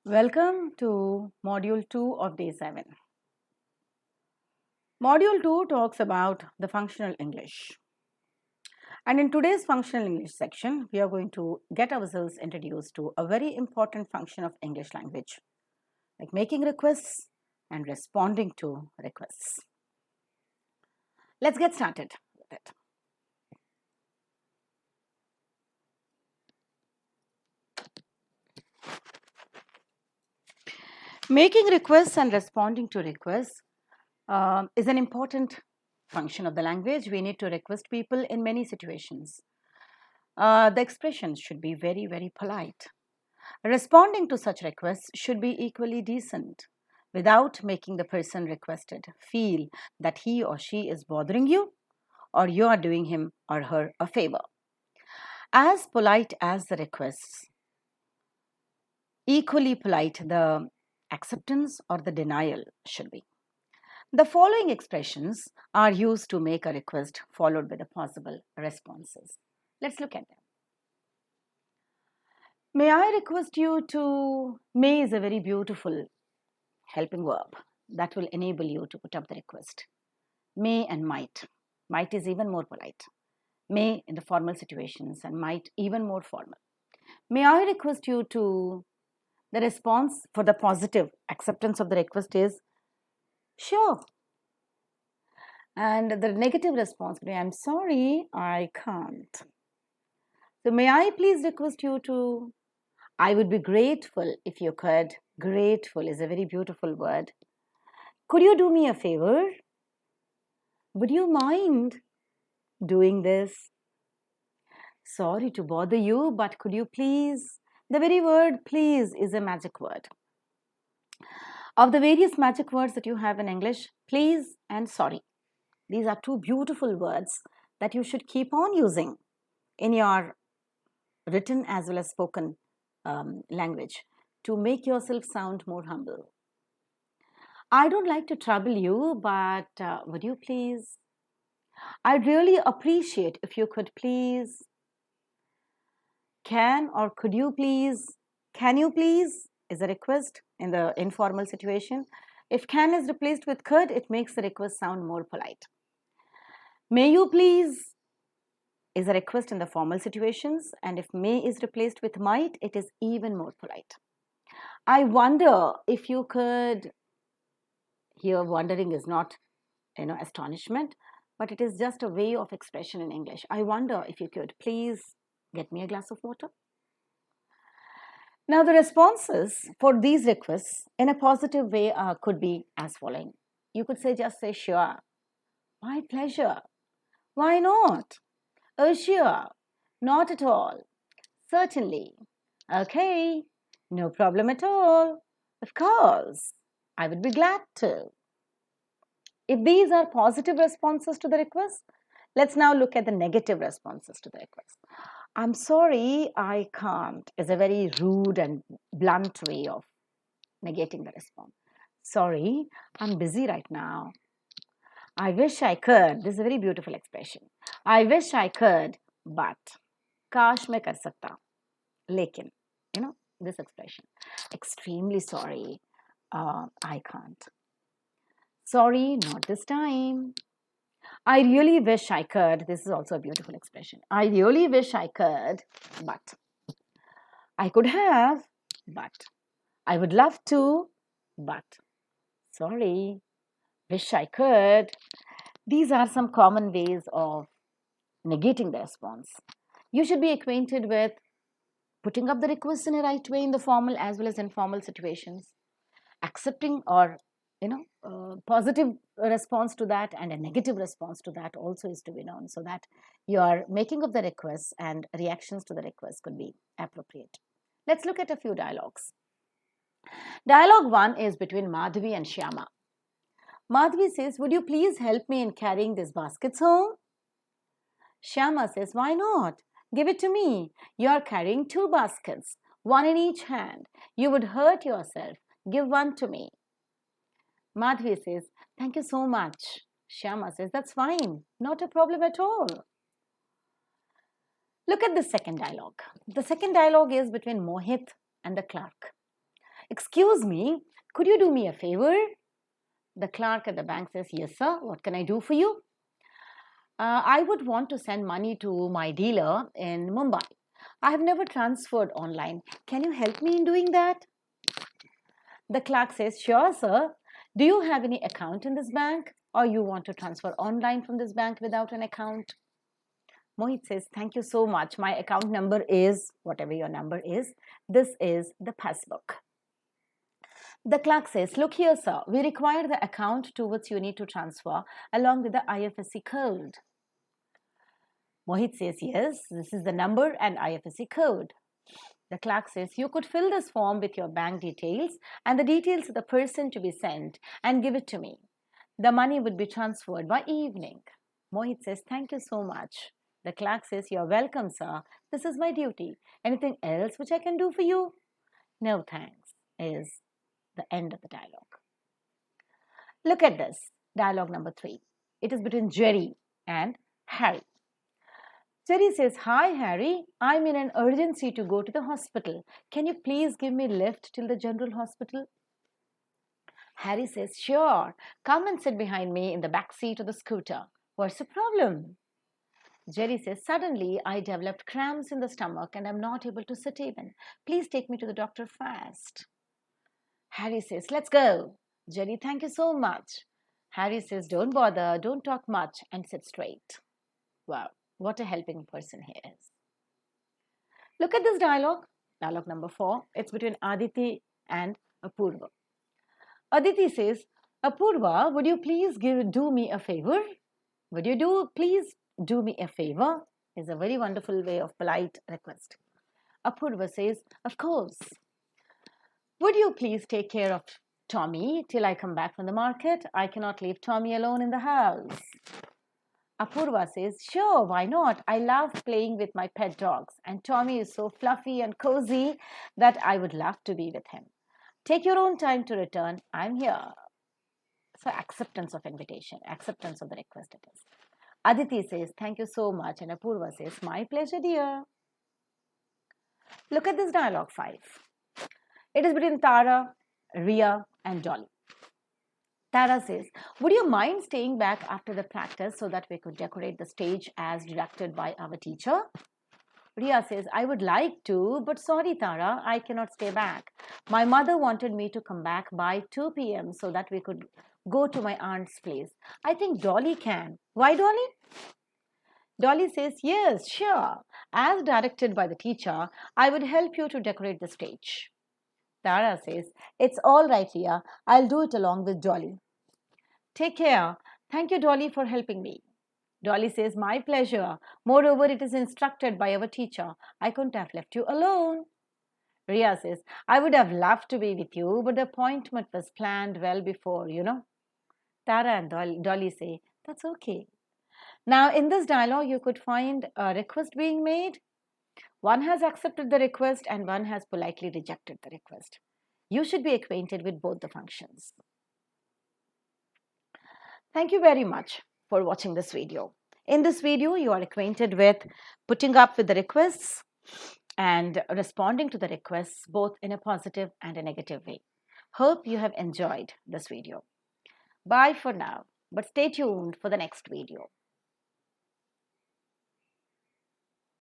Welcome to Module 2 of Day 7. Module 2 talks about the functional English. And in today's functional English section, we are going to get ourselves introduced to a very important function of English language, like making requests and responding to requests. Let's get started with it. Making requests and responding to requests is an important function of the language. We need to request people in many situations. The expressions should be very, very polite. Responding to such requests should be equally decent without making the person requested feel that he or she is bothering you or you are doing him or her a favor. As polite as the requests, equally polite the acceptance or the denial should be. The following expressions are used to make a request followed by the possible responses. Let's look at them. May I request you to, may is a very beautiful helping verb that will enable you to put up the request. May and might. Might is even more polite. May in the formal situations and might even more formal. May I request you to, the response for the positive acceptance of the request is sure. And the negative response will be I'm sorry, I can't. So may I please request you to, I would be grateful if you could. Grateful is a very beautiful word. Could you do me a favor? Would you mind doing this? Sorry to bother you, but could you please? The very word please is a magic word. Of the various magic words that you have in English, please and sorry. These are two beautiful words that you should keep on using in your written as well as spoken language to make yourself sound more humble. I don't like to trouble you, but would you please? I'd really appreciate if you could please. Can or could you please? Can you please is a request in the informal situation. If can is replaced with could, it makes the request sound more polite. May you please is a request in the formal situations, and if may is replaced with might, it is even more polite. I wonder if you could. Here, wondering is not, astonishment, but it is just a way of expression in English. I wonder if you could please get me a glass of water. Now, the responses for these requests in a positive way could be as following. You could just say, sure, my pleasure, why not? Oh, sure, not at all, certainly, okay, no problem at all, of course, I would be glad to. If these are positive responses to the request, let's now look at the negative responses to the request. I'm sorry, I can't is a very rude and blunt way of negating the response. Sorry, I'm busy right now. I wish I could. This is a very beautiful expression. I wish I could, but काश मैं कर सकता, लेकिन, this expression. Extremely sorry, I can't. Sorry, not this time. I really wish I could. This is also a beautiful expression. I really wish I could, but I could have, but I would love to, but sorry, wish I could. These are some common ways of negating the response. You should be acquainted with putting up the request in a right way in the formal as well as informal situations, accepting or positive response to that and a negative response to that also is to be known, so that your making of the requests and reactions to the request could be appropriate. Let's look at a few dialogues. Dialogue 1 is between Madhavi and Shyama. Madhavi says, would you please help me in carrying these baskets home? Shyama says, why not? Give it to me. You are carrying 2 baskets, one in each hand. You would hurt yourself. Give one to me. Madhavi says, thank you so much. Shyama says, that's fine. Not a problem at all. Look at the second dialogue. The second dialogue is between Mohit and the clerk. Excuse me, could you do me a favor? The clerk at the bank says, yes, sir. What can I do for you? I would want to send money to my dealer in Mumbai. I have never transferred online. Can you help me in doing that? The clerk says, sure, sir. Do you have any account in this bank? Or you want to transfer online from this bank without an account? Mohit says, thank you so much. My account number is, whatever your number is, this is the passbook. The clerk says, look here, sir. We require the account to which you need to transfer along with the IFSC code. Mohit says, yes, this is the number and IFSC code. The clerk says, you could fill this form with your bank details and the details of the person to be sent and give it to me. The money would be transferred by evening. Mohit says, thank you so much. The clerk says, you're welcome, sir. This is my duty. Anything else which I can do for you? No, thanks, is the end of the dialogue. Look at this, dialogue number 3. It is between Jerry and Harry. Jerry says, hi Harry, I'm in an urgency to go to the hospital. Can you please give me a lift till the general hospital? Harry says, sure, come and sit behind me in the back seat of the scooter. What's the problem? Jerry says, suddenly I developed cramps in the stomach and I'm not able to sit even. Please take me to the doctor fast. Harry says, let's go. Jerry, thank you so much. Harry says, don't bother, don't talk much and sit straight. Wow, what a helping person he is. Look at this dialogue. Dialogue number 4. It's between Aditi and Apurva. Aditi says, Apurva, would you please do me a favor? Would you please do me a favor? Is a very wonderful way of polite request. Apurva says, of course. Would you please take care of Tommy till I come back from the market? I cannot leave Tommy alone in the house. Apurva says, sure, why not? I love playing with my pet dogs and Tommy is so fluffy and cozy that I would love to be with him. Take your own time to return. I'm here. So acceptance of invitation, acceptance of the request it is. Aditi says, thank you so much. And Apurva says, my pleasure, dear. Look at this dialogue 5. It is between Tara, Ria and Dolly. Tara says, would you mind staying back after the practice so that we could decorate the stage as directed by our teacher? Ria says, I would like to, but sorry, Tara, I cannot stay back. My mother wanted me to come back by 2 p.m. so that we could go to my aunt's place. I think Dolly can. Why, Dolly? Dolly says, yes, sure. As directed by the teacher, I would help you to decorate the stage. Tara says, it's all right, Ria. I'll do it along with Dolly. Take care. Thank you, Dolly, for helping me. Dolly says, my pleasure. Moreover, it is instructed by our teacher. I couldn't have left you alone. Ria says, I would have loved to be with you, but the appointment was planned well before, Tara and Dolly say, that's okay. Now, in this dialogue, you could find a request being made. One has accepted the request and one has politely rejected the request. You should be acquainted with both the functions. Thank you very much for watching this video. In this video, you are acquainted with putting up with the requests and responding to the requests both in a positive and a negative way. Hope you have enjoyed this video. Bye for now, but stay tuned for the next video.